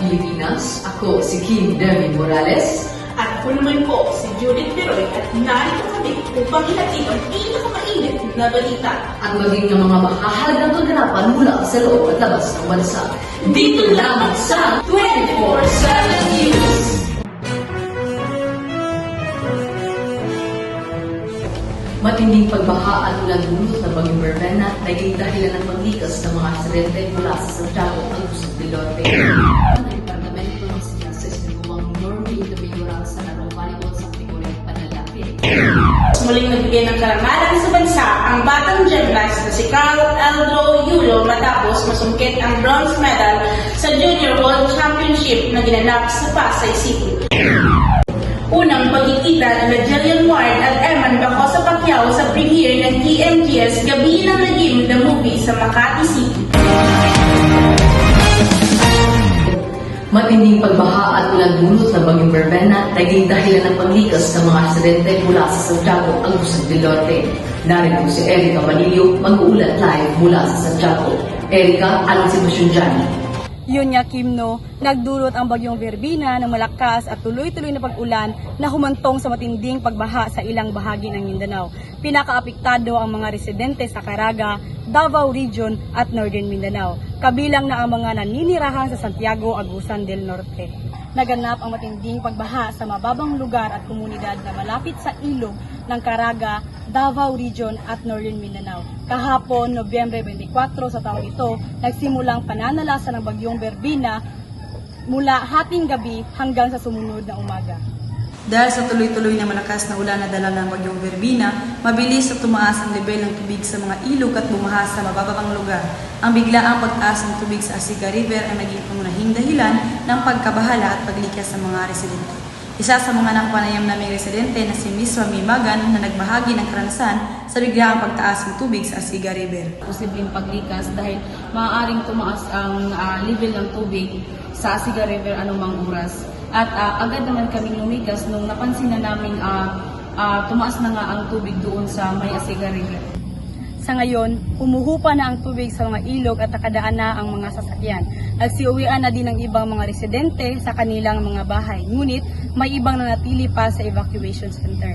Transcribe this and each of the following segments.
Pilipinas. Ako si Kim Demi Morales. At ako naman po si Judith Peroy at narito kami upang ihatid ang pinakamainit na balita. At maging ng mga mahahalagang kaganapan mula sa loob at labas ng bansa. Dito lamang sa 24/7 News! Matinding pagbaha at ulan dulot ng Bagyong Bervena naging dahilan ng paglikas ng mga residente mula sa Santiago at Luzon del Norte. Ang departamento ng siyases na gumang Norme Individual sa larong volleyball sa kategoryang panlalaki. Muling nagbigay ng karangalan sa bansa ang batang gymnast na si Carl Aldo Yulo matapos masungkit ang bronze medal sa Junior World Championship na ginanap sa Pasay City. Unang pagkikita ng Jillian Ward at Eman Bacosa Pacquiao sa premiere ng TMGS Gabi ng Lagim the Movie sa Makati City. Matinding pagbaha at ulan dulot ng Bagyong Bervena naging dahilan ng paglikas ng mga residente mula sa Santiago at Luzon del Norte. Narito si Erica Manillo mag-uulat live mula sa Santiago. Erica, anong sitwasyon dyan? Yun nga Kim no, nagdulot ang Bagyong Verbena ng malakas at tuloy-tuloy na pag-ulan na humantong sa matinding pagbaha sa ilang bahagi ng Mindanao. Pinakaapektado ang mga residente sa Caraga, Davao Region at Northern Mindanao, kabilang na ang mga naninirahan sa Santiago, Agusan del Norte. Naganap ang matinding pagbaha sa mababang lugar at komunidad na malapit sa ilog ng Caraga, Davao Region at Northern Mindanao. Kahapon, Nobyembre 24 sa taong ito, nagsimulang pananalasa ng Bagyong Verbena mula hating gabi hanggang sa sumunod na umaga. Dahil sa tuloy-tuloy na malakas na ulan na dala ng Bagyong Verbena, mabilis na tumaas ang level ng tubig sa mga ilog at bumaha sa mababang lugar. Ang biglaang pagtaas ng tubig sa Asiga River ang naging pangunahing dahilan ng pagkabahala at paglikas sa mga residente. Isa sa mga nakapanayam naming residente na si Miss Wami Magan na nagbahagi ng karanasan sa biglaang pagtaas ng tubig sa Asiga River. Posibleng paglikas dahil maaaring tumaas ang level ng tubig sa Asiga River anumang oras. At agad naman kaming lumigas nung napansin na namin tumaas na nga ang tubig doon sa may Asiga River. Sa ngayon, humuhupa na ang tubig sa mga ilog at nakadaan na ang mga sasakyan. Nagsiuwian na din ang ibang mga residente sa kanilang mga bahay. Ngunit, may ibang nanatili pa sa evacuation center.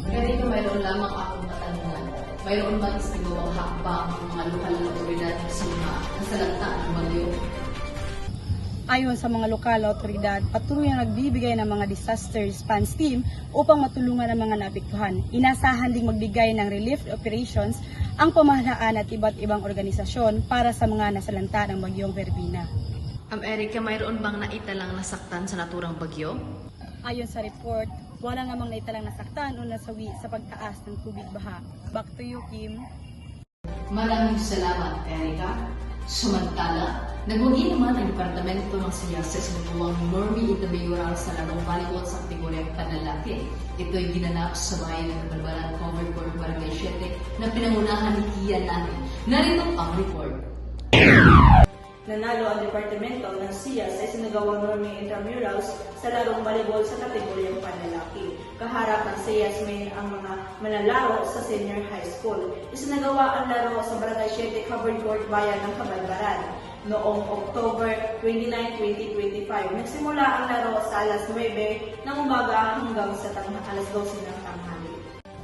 Ganito mayroon lamang akong katanungan. Mayroon ba isinagawang hakbang ang mga lokal na otoridad sa mga nasalanta ng bagyo? Ayon sa mga lokal na otoridad, patuloy na nagbibigay ng mga disaster response team upang matulungan ang mga naapektuhan. Inasahan ding magbigay ng relief operations ang pamahalaan at iba't ibang organisasyon para sa mga nasalanta ng Bagyong Verbena. Erica, mayroon bang naitalang nasaktan sa naturang bagyo? Ayon sa report, wala namang naitalang nasaktan o nasawi sa pagtaas ng tubig baha. Back to you, Kim. Maraming salamat, Erica. Samantala, nagwagi naman ang departamento ng siyases ng buwang Norme Individual sa larong volleyball sa kategoryang panlalaki. Ito'y ginanap sa bayan ng Kabalbalan Covered Court Barangay 7 na pinangunahan ni Kian Nahi. Narito ang report. Nanalo ang departamento ng SIA sa isinagawang Norme Intramurals sa larong volleyball sa kategoryang panlalaki. Kaharap ng SIASMEN ang mga manlalaro sa senior high school. Isinagawa ang laro sa Barangay 7 Covered Court Bayan ng Kabalbaran noong October 29, 2025. Nagsimula ang laro sa alas 9 ng umaga hanggang sa alas 12 ng tanghali.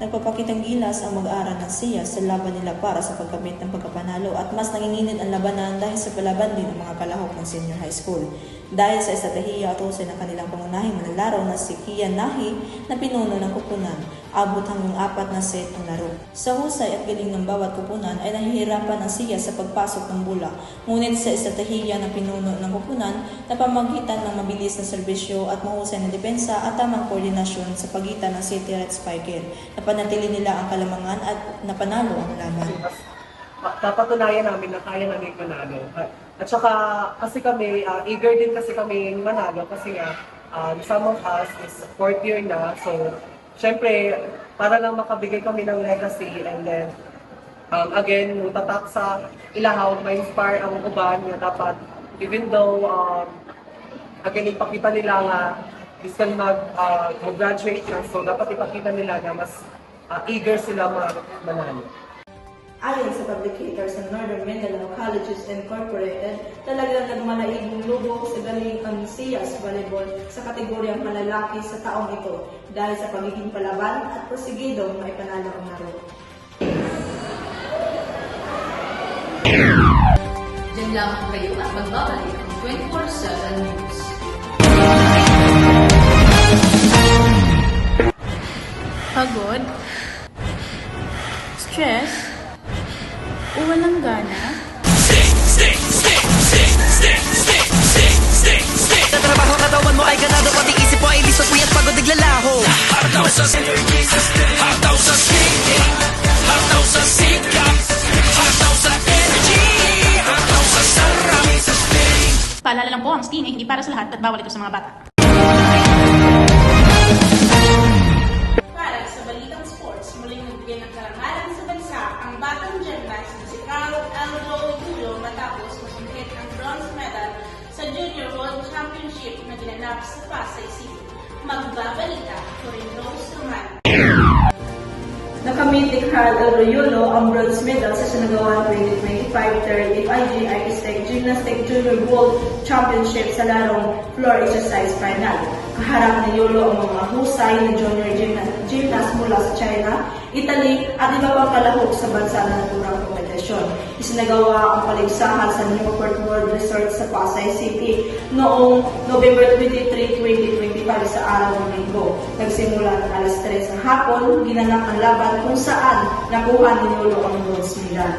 Nagpapakitang gilas ang mag-aaral ng SIA sa laban nila para sa pagkamit ng pagkapanalo at mas nanginginit ang labanan dahil sa palaban din ng mga kalahok ng senior high school. Dahil sa estratehiya at husay ng kanilang pangunahing manlalaro na si Kian Nahi na pinuno ng kupunan, abot hanggang 4 na set ang laro. Sa husay at galing ng bawat kupunan ay nahihirapan ang SIA sa pagpasok ng bola. Ngunit sa estratehiya ng pinuno ng kupunan na pamagitan ng mabilis na serbisyo at mahusay na depensa at tamang koordinasyon sa pagitan ng City Red Spiker, napanatili nila ang kalamangan at napanalo ang laban. Napatunayan namin na kaya namin manalo. At saka kasi kami, eager din kasi kami manalo kasi nga some of us is 4th year na. So, syempre, para lang makabigay kami ng legacy and then again, tatak sa ilahaw, ma-inspire ang uban na dapat even though again, ipakita nila nga this can mag-graduate na. So, dapat ipakita nila na mas eager sila manalo. Ayon sa publicators ng Northern Mindanao Colleges Incorporated, talagang nagmalaibong lubog sa galing ang Siyas Volleyball sa kategoryang malalaki sa taong ito dahil sa pagiging palaban at prosigidong maipanalo ang laro. Diyan lamang kayo at magbabalik ang 24/7 News. Pagod? Stress? O walang gana? Tatrabaho katawan mo ay ganado, pati isip mo ay lisot, puyat pagod naglalaho. Hataw sa energy system, hataw sa speaking, hataw sa sikap, hataw sa energy, hataw sa sarami sa spinning. Paalala lang po, ang STEAM ay hindi para sa lahat at bawal ito sa mga bata. Para sa Balitang Sports, muling nagbigay ng karangalan sa bansa ang batang gymnast na si Carl Aldo Gulo matapos masunggit ang bronze medal sa Junior World Championship na ginanap sa Pasay City. Magbabalita, Corinne Rose Roman. Nakamit ni Carl Alroyulo ang bronze medal sa Sinagawan 2025 third FIG Artistic Gymnastic Junior World Championship sa larong floor exercise final. Kaharap ni Yulo ang mga husay na junior gymnast mula sa China, Italy at iba pang kalahok sa bansa na naturang kompetisyon. Isinagawa ang paligsahan sa Newport World Resort sa Pasay City noong November 23, 2025 sa araw ng Linggo. Nagsimula ng alas 3 ng hapon, ginanap ang laban kung saan nakuha ni Yulo ang bronze medal.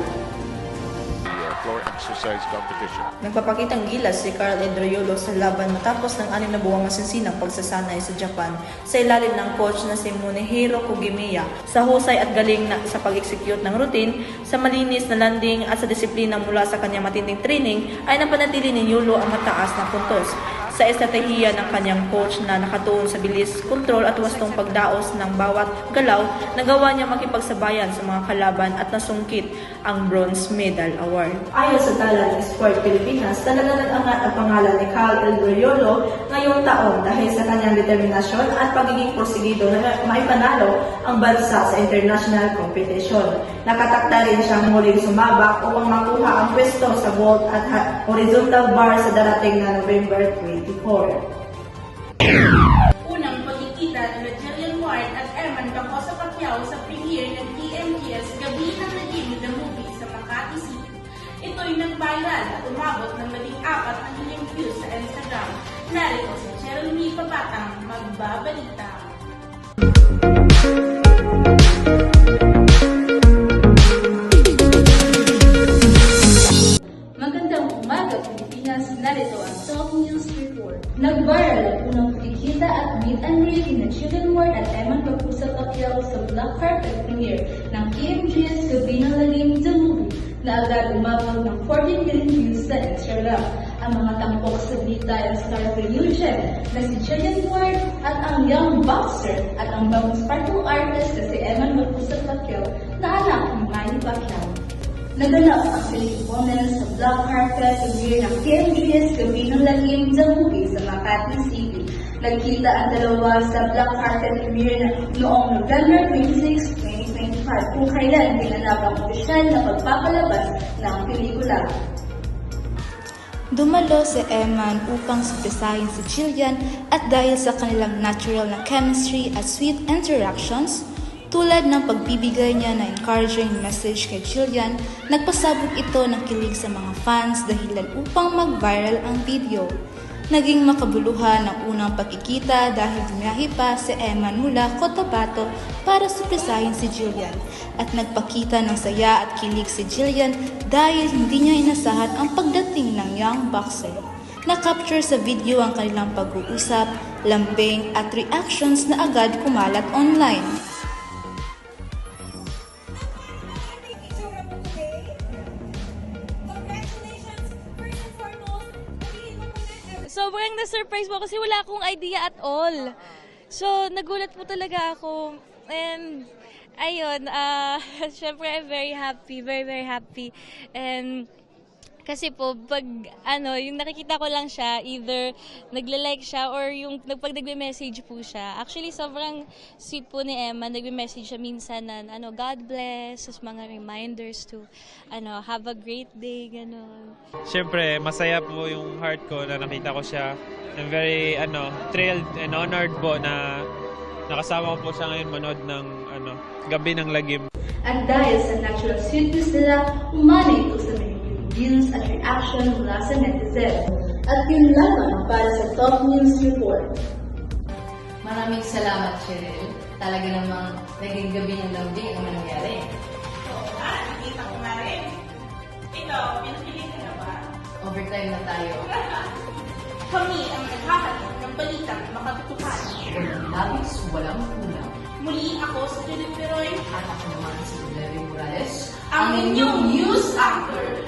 Floor exercise competition. Nagpapakitang gilas si Carl Edroyulo sa laban matapos ng 6 na buwang masinsinang pagsasanay sa Japan sa ilalim ng coach na si Munehiro Kugimiya sa husay at galing na sa pag-execute ng routine, sa malinis na landing at sa disiplina mula sa kanyang matinding training ay napanatili ni Yulo ang mataas na puntos. Sa estratehiya ng kanyang coach na nakatuon sa bilis, kontrol at wastong pagdaos ng bawat galaw, nagawa niya makipagsabayan sa mga kalaban at nasungkit ang Bronze Medal Award. Ayon sa Tala ng Sport Pilipinas, talaga nag-angat ang pangalan ni Carl Alroyulo ngayong taon dahil sa kanyang determinasyon at pagiging porsigido na maipanalo ang bansa sa international competition. Nakatakda rin siyang muling sumabak upang makuha ang pwesto sa vault at horizontal bar sa darating na November 24. Unang pagkikita ni Jillian Ward at Herman Bacosa Pacquiao sa premiere ng TMGS Gabi ng Lagim the Movie sa Makati City. Ito'y nag-viral at umabot ng 14 na million views sa Instagram. Narito si Jeremy Papatang magbabalita. Magandang umaga, Pilipinas. Narito ang Top News Report. Nag-viral ang unang pagkikita at meet and greet ni Jillian Ward at Herman Bacosa Pacquiao sa black carpet premiere ng KMGS Gabi ng Lagim the Movie na agad umabot ng 14 million views sa Instagram. Ang mga tampok sa dita ay star Eugene na si Jillian Ward at ang young boxer at ang bagong sparkle artist na si Herman Bacosa Pacquiao na anak ni Manny Pacquiao. Naganap ang Pilipinas sa black carpet premiere ng KMGS Gabi ng Lagim the Movie sa Makati City. Nagkita ang dalawa sa black carpet premiere noong November 26, 2025 kung kailan ginanap ang opisyal na pagpapalabas ng pelikula. Dumalo si Eman upang surprisahin si Jillian at dahil sa kanilang natural na chemistry at sweet interactions, tulad ng pagbibigay niya na encouraging message kay Jillian, nagpasabog ito ng kilig sa mga fans dahilan upang mag-viral ang video. Naging makabuluhan ang unang pagkikita dahil bumiyahe pa si Eman mula Cotabato para surprisahin si Jillian at nagpakita ng saya at kilig si Jillian dahil hindi niya inasahan ang pagdating ng young boxer. Na-capture sa video ang kanilang pag-uusap, lambing at reactions na agad kumalat online. Sobrang na-surprise po kasi wala akong idea at all. So, nagulat po talaga ako. And, ayun, syempre I'm very happy, very, very happy. And, Kasi po, pag yung nakikita ko lang siya, either nagla-like siya or yung pag nagme-message po siya. Actually, sobrang sweet po ni Emma. Nagme-message siya minsan na, God bless, tas mga reminders to, have a great day, gano'n. Siyempre, masaya po yung heart ko na nakita ko siya. I'm very, thrilled and honored po na nakasama ko po siya ngayon manood ng, Gabi ng Lagim. At dahil sa natural sweetness nila, umani ito sa mga views at reaction mula sa netizen. At yun lamang para sa Top News Report. Maraming salamat, Cheryl. Talaga namang naging gabi ng lambing ang nangyari. Oo nga, nakita ko nga rin. Ito, pinapili ka na ba? Overtime na tayo. Kami ang naghahatid ng balitang makatutuhan. Walang labis, walang kulang. Muli ako sa Judith Peroy. At ako naman si Larry Morales, ang inyong news anchor.